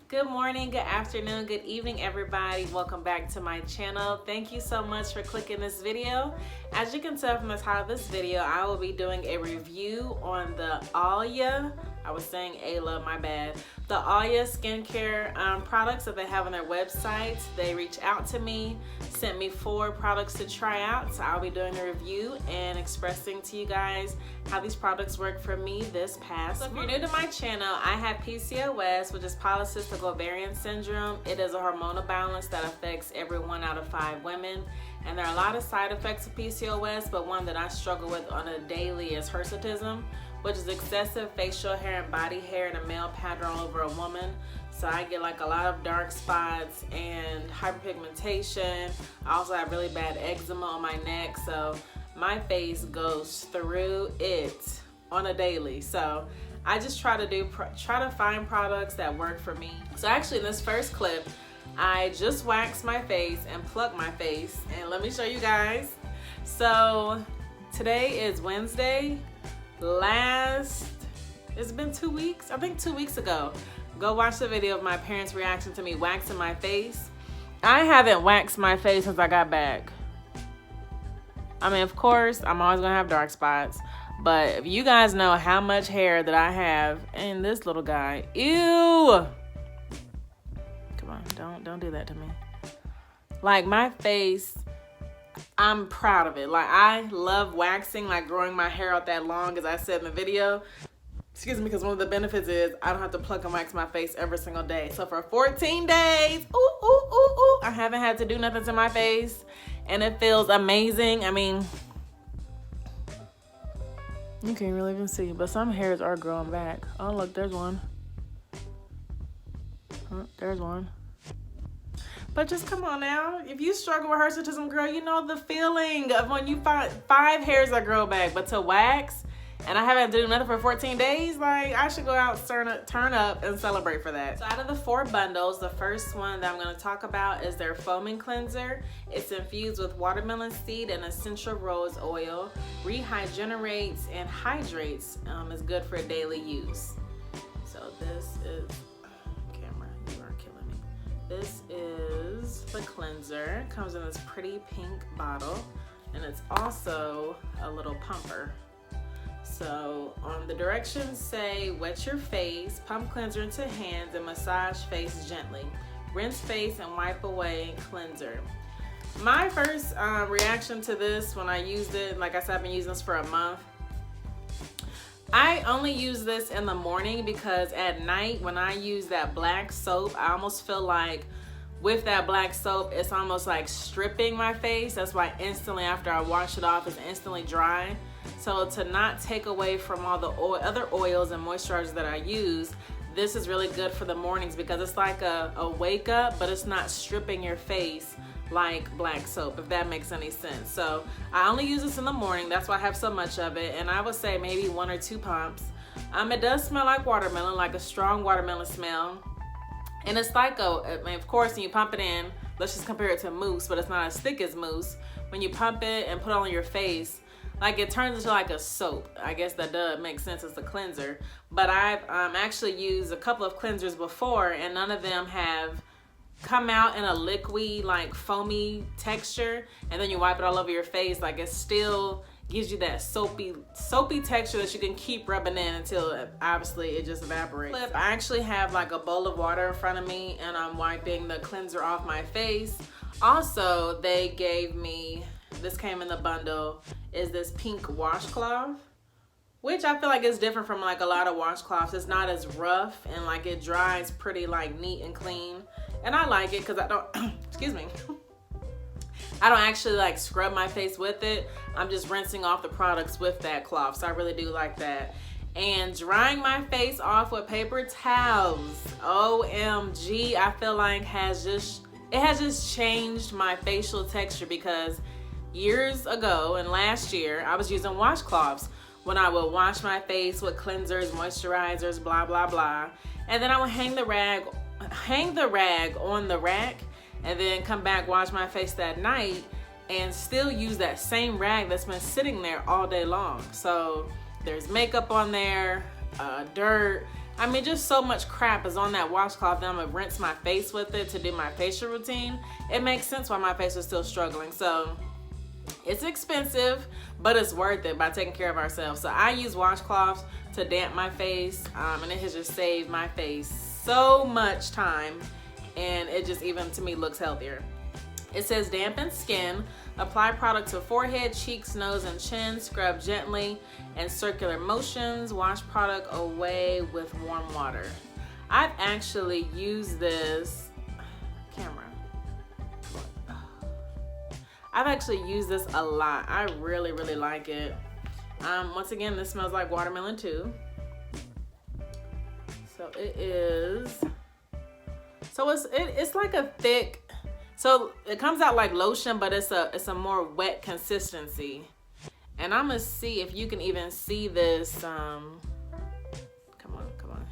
Good morning, good afternoon, good evening, everybody. Welcome back to my channel. Thank you so much for clicking this video. As you can tell from the title of this video, I will be doing a review on the Alya, I was saying Ayla, my bad. The Alya Skin Care products that they have on their website. They reached out to me, sent me 4 products to try out. So I'll be doing a review and expressing to you guys how these products work for me this past month. So if you're new to my channel, I have PCOS, which is polycystic ovarian syndrome. It is a hormonal balance that affects every 1 out of 5 women. And there are a lot of side effects of PCOS, but one that I struggle with on a daily is Hirsutism, which is excessive facial hair and body hair in a male pattern all over a woman. So I get like a lot of dark spots and hyperpigmentation. I also have really bad eczema on my neck, so my face goes through it on a daily. So I just try to find products that work for me. So actually in this first clip, I just waxed my face and plucked my face, and let me show you guys. So today is Wednesday. It's been 2 weeks, I think 2 weeks ago. Go watch the video of my parents' reaction to me waxing my face. I haven't waxed my face since I got back. I mean, of course, I'm always gonna have dark spots, but if you guys know how much hair that I have in this little guy, ew! Come on, don't do that to me. Like my face, I'm proud of it. Like I love waxing, like growing my hair out that long, as I said in the video. Excuse me, because one of the benefits is I don't have to pluck and wax my face every single day. So for 14 days, I haven't had to do nothing to my face, and it feels amazing. I mean, you can't really even see, but some hairs are growing back. Oh, look, there's one. Oh, there's one. But just come on now. If you struggle with hirsutism, girl, you know the feeling of when you find 5 hairs that grow back. But to wax, and I haven't done nothing for 14 days, like I should go out, turn up and celebrate for that. So out of the 4 bundles, the first one that I'm gonna talk about is their foaming cleanser. It's infused with watermelon seed and essential rose oil, rehydrates and hydrates. Is good for daily use. So this is, camera, you are killing me. This is the cleanser. It comes in this pretty pink bottle, and it's also a little pumper. So on the directions say, wet your face, pump cleanser into hands, and massage face gently. Rinse face and wipe away cleanser. My first reaction to this when I used it, like I said, I've been using this for a month. I only use this in the morning because at night when I use that black soap, I almost feel like with that black soap, it's almost like stripping my face. That's why instantly after I wash it off, it's instantly dry. So to not take away from all the other oils and moisturizers that I use, this is really good for the mornings because it's like a wake up, but it's not stripping your face like black soap, if that makes any sense. So I only use this in the morning. That's why I have so much of it. And I would say maybe 1 or 2 pumps. It does smell like watermelon, like a strong watermelon smell. And it's like I mean, of course, when you pump it in, let's just compare it to mousse, but it's not as thick as mousse. When you pump it and put it on your face, like it turns into like a soap. I guess that does make sense as a cleanser. But I've actually used a couple of cleansers before, and none of them have come out in a liquidy, like foamy texture, and then you wipe it all over your face. Like it still gives you that soapy texture that you can keep rubbing in until obviously it just evaporates. I actually have like a bowl of water in front of me, and I'm wiping the cleanser off my face. Also, they gave me, this came in the bundle, is this pink washcloth, which I feel like is different from like a lot of washcloths. It's not as rough, and like it dries pretty like neat and clean. And I like it because I don't, excuse me, I don't actually like scrub my face with it. I'm just rinsing off the products with that cloth. So I really do like that. And drying my face off with paper towels, OMG, I feel like it has just changed my facial texture, because years ago and last year, I was using washcloths when I would wash my face with cleansers, moisturizers, blah, blah, blah. And then I would hang the rag on the rack, and then come back, wash my face that night, and still use that same rag that's been sitting there all day long. So there's makeup on there, dirt. I mean, just so much crap is on that washcloth that I'm gonna rinse my face with it to do my facial routine. It makes sense why my face was still struggling. So it's expensive, but it's worth it by taking care of ourselves. So I use washcloths to damp my face, and it has just saved my face so much time, and it just even to me looks healthier. It says dampen skin, apply product to forehead, cheeks, nose, and chin, scrub gently in circular motions, wash product away with warm water. I've actually used this, I've actually used this a lot. I really, really like it. Once again, this smells like watermelon too. So it is, so it's like a thick, so it comes out like lotion, but it's a more wet consistency. And I'm gonna see if you can even see this. Come on.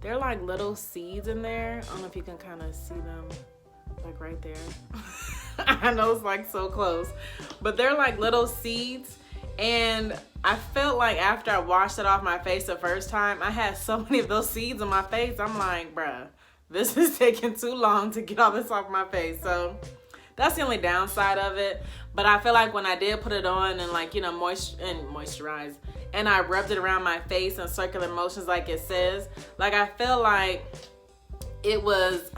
They're like little seeds in there. I don't know if you can kind of see them, like right there. I know it's like so close, but they're like little seeds. And I felt like after I washed it off my face the first time, I had so many of those seeds on my face. I'm like, bruh, this is taking too long to get all this off my face. So that's the only downside of it. But I feel like when I did put it on and like, you know, moisturize, and I rubbed it around my face in circular motions like it says, like I feel like it was,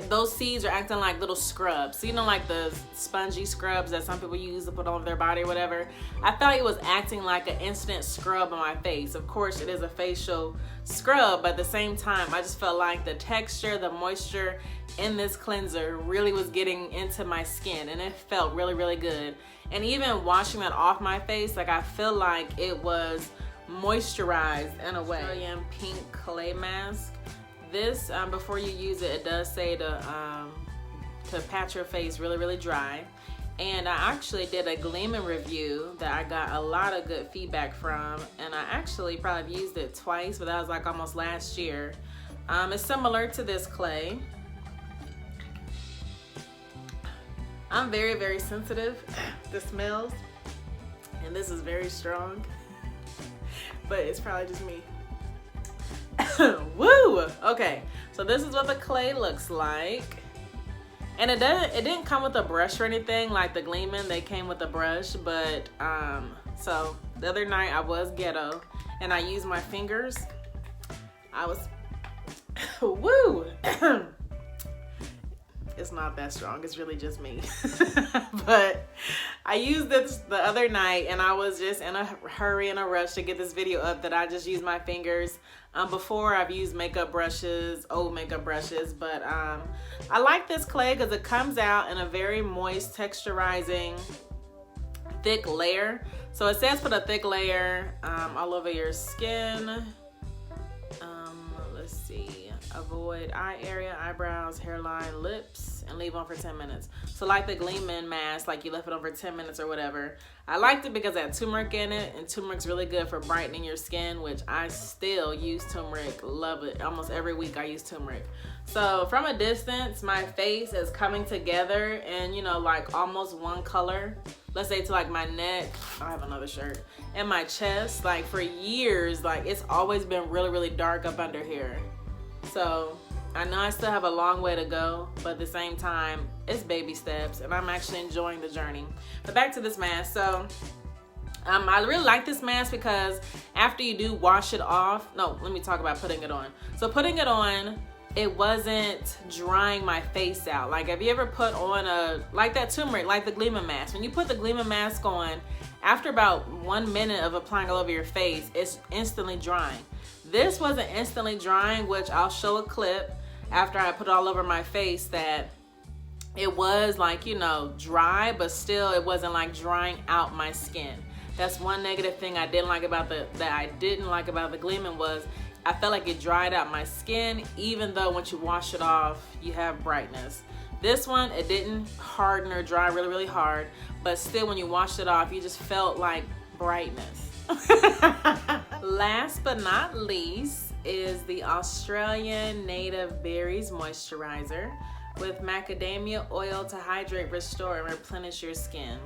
those seeds are acting like little scrubs. So, you know, like the spongy scrubs that some people use to put on their body or whatever. I felt like it was acting like an instant scrub on my face. Of course, it is a facial scrub, but at the same time, I just felt like the texture, the moisture in this cleanser really was getting into my skin, and it felt really, really good. And even washing that off my face, like I feel like it was moisturized in a way. Australian pink clay mask. This, before you use it, it does say to pat your face really, really dry. And I actually did a gleaming review that I got a lot of good feedback from, and I actually probably used it twice, but that was like almost last year. It's similar to this clay. I'm very, very sensitive to smells, and this is very strong, but it's probably just me. Woo! Okay, so this is what the clay looks like. And it didn't come with a brush or anything like the gleaming. They came with a brush, but so the other night I was ghetto and I used my fingers. I was woo! It's not that strong, it's really just me. But I used this the other night and I was just in a hurry and a rush to get this video up that I just used my fingers. Before I've used makeup brushes, old makeup brushes, but I like this clay because it comes out in a very moist, texturizing, thick layer. So it says put a thick layer all over your skin. Let's see, avoid eye area, eyebrows, hairline, lips, and leave on for 10 minutes. So like the gleaming mask, like you left it on for 10 minutes or whatever. I liked it because it had turmeric in it, and turmeric's really good for brightening your skin, which I still use turmeric. Love it. Almost every week I use turmeric. So from a distance, my face is coming together and, you know, like almost one color. Let's say to like my neck, I have another shirt, and my chest. Like for years, like it's always been really, really dark up under here. So I know I still have a long way to go, but at the same time, it's baby steps, and I'm actually enjoying the journey. But back to this mask. So I really like this mask because after you do wash it off, no, let me talk about putting it on. So putting it on, it wasn't drying my face out. Like, have you ever put on like that turmeric, like the gleaming mask? When you put the gleaming mask on, after about 1 minute of applying all over your face, it's instantly drying. This wasn't instantly drying, which I'll show a clip after I put it all over my face that it was like, you know, dry, but still it wasn't like drying out my skin. That's one negative thing I didn't like about the gleaming was I felt like it dried out my skin, even though once you wash it off, you have brightness. This one, it didn't harden or dry really, really hard, but still when you washed it off, you just felt like brightness. Last but not least is the Australian Native Berries Moisturizer with macadamia oil to hydrate, restore, and replenish your skin.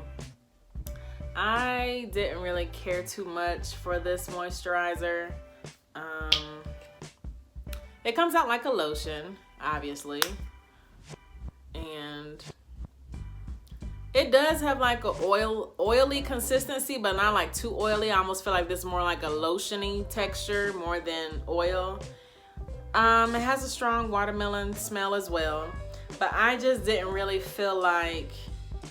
I didn't really care too much for this moisturizer. It comes out like a lotion, obviously. And it does have like a oily consistency, but not like too oily. I almost feel like this is more like a lotiony texture more than oil. It has a strong watermelon smell as well, but I just didn't really feel like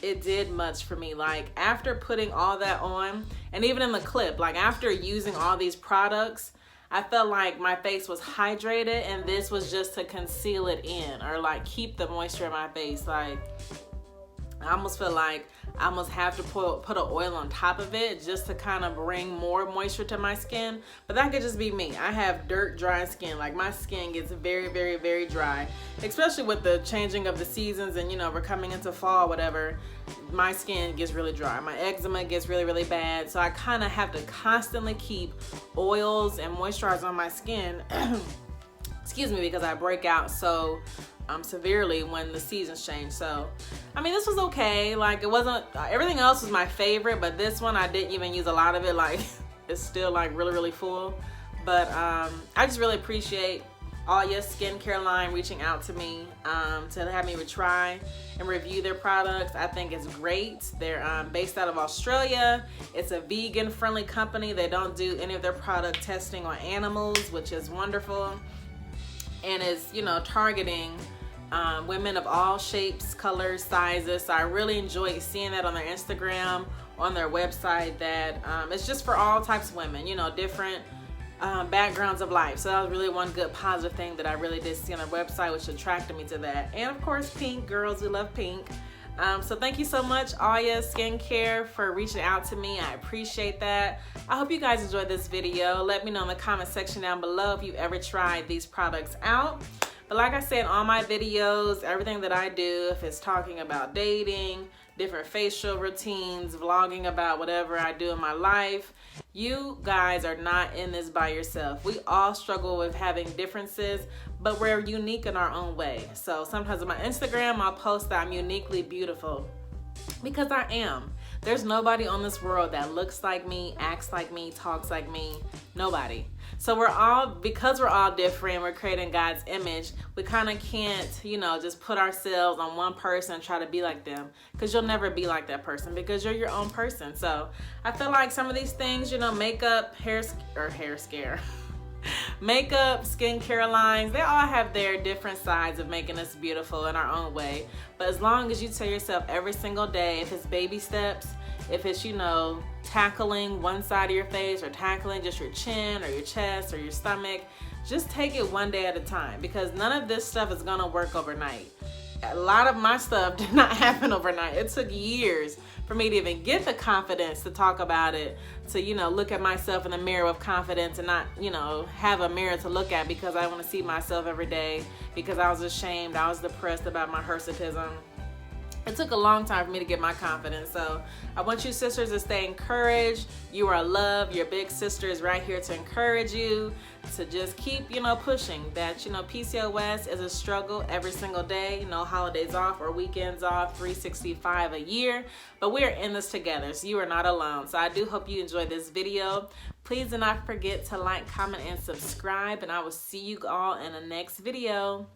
it did much for me. Like after putting all that on, and even in the clip, like after using all these products, I felt like my face was hydrated, and this was just to conceal it in, or like keep the moisture in my face. Like I almost feel like I almost have to put an oil on top of it just to kind of bring more moisture to my skin. But that could just be me. I have dirt dry skin. Like my skin gets very, very, very dry, especially with the changing of the seasons, and you know, we're coming into fall, whatever. My skin gets really dry. My eczema gets really, really bad. So I kind of have to constantly keep oils and moisturizer on my skin excuse me, because I break out so severely when the seasons change. So I mean, this was okay. Like it wasn't, everything else was my favorite, but this one I didn't even use a lot of it. Like it's still like really, really full. But I just really appreciate Alya Skin Care line reaching out to me to have me try and review their products. I think it's great. They're based out of Australia. It's a vegan friendly company. They don't do any of their product testing on animals, which is wonderful, and is, you know, targeting women of all shapes, colors, sizes. So I really enjoyed seeing that on their Instagram, on their website, that it's just for all types of women, you know, different backgrounds of life. So that was really one good positive thing that I really did see on their website, which attracted me to that. And of course, pink. Girls, we love pink. So thank you so much, Alya Skin Care, for reaching out to me. I appreciate that. I hope you guys enjoyed this video. Let me know in the comment section down below if you've ever tried these products out. But like I said, all my videos, everything that I do, if it's talking about dating, different facial routines, vlogging about whatever I do in my life, you guys are not in this by yourself. We all struggle with having differences, but we're unique in our own way. So sometimes on my Instagram, I'll post that I'm uniquely beautiful, because I am. There's nobody on this world that looks like me, acts like me, talks like me. Nobody. So we're all, because we're all different, we're creating God's image, we kind of can't, you know, just put ourselves on one person and try to be like them, because you'll never be like that person, because you're your own person. So I feel like some of these things, you know, makeup, hair scare, makeup, skincare lines, they all have their different sides of making us beautiful in our own way. But as long as you tell yourself every single day, if it's baby steps, if it's, you know, tackling one side of your face, or tackling just your chin or your chest or your stomach, just take it one day at a time, because none of this stuff is gonna work overnight. A lot of my stuff did not happen overnight. It took years for me to even get the confidence to talk about it, to, you know, look at myself in the mirror with confidence and not, you know, have a mirror to look at because I want to see myself every day, because I was ashamed, I was depressed about my hirsutism. It took a long time for me to get my confidence. So I want you sisters to stay encouraged. You are loved. Your big sister is right here to encourage you, to just keep, you know, pushing that, you know, PCOS is a struggle every single day. No holidays off or weekends off, 365 a year. But we are in this together, so you are not alone. So I do hope you enjoyed this video. Please do not forget to like, comment, and subscribe. And I will see you all in the next video.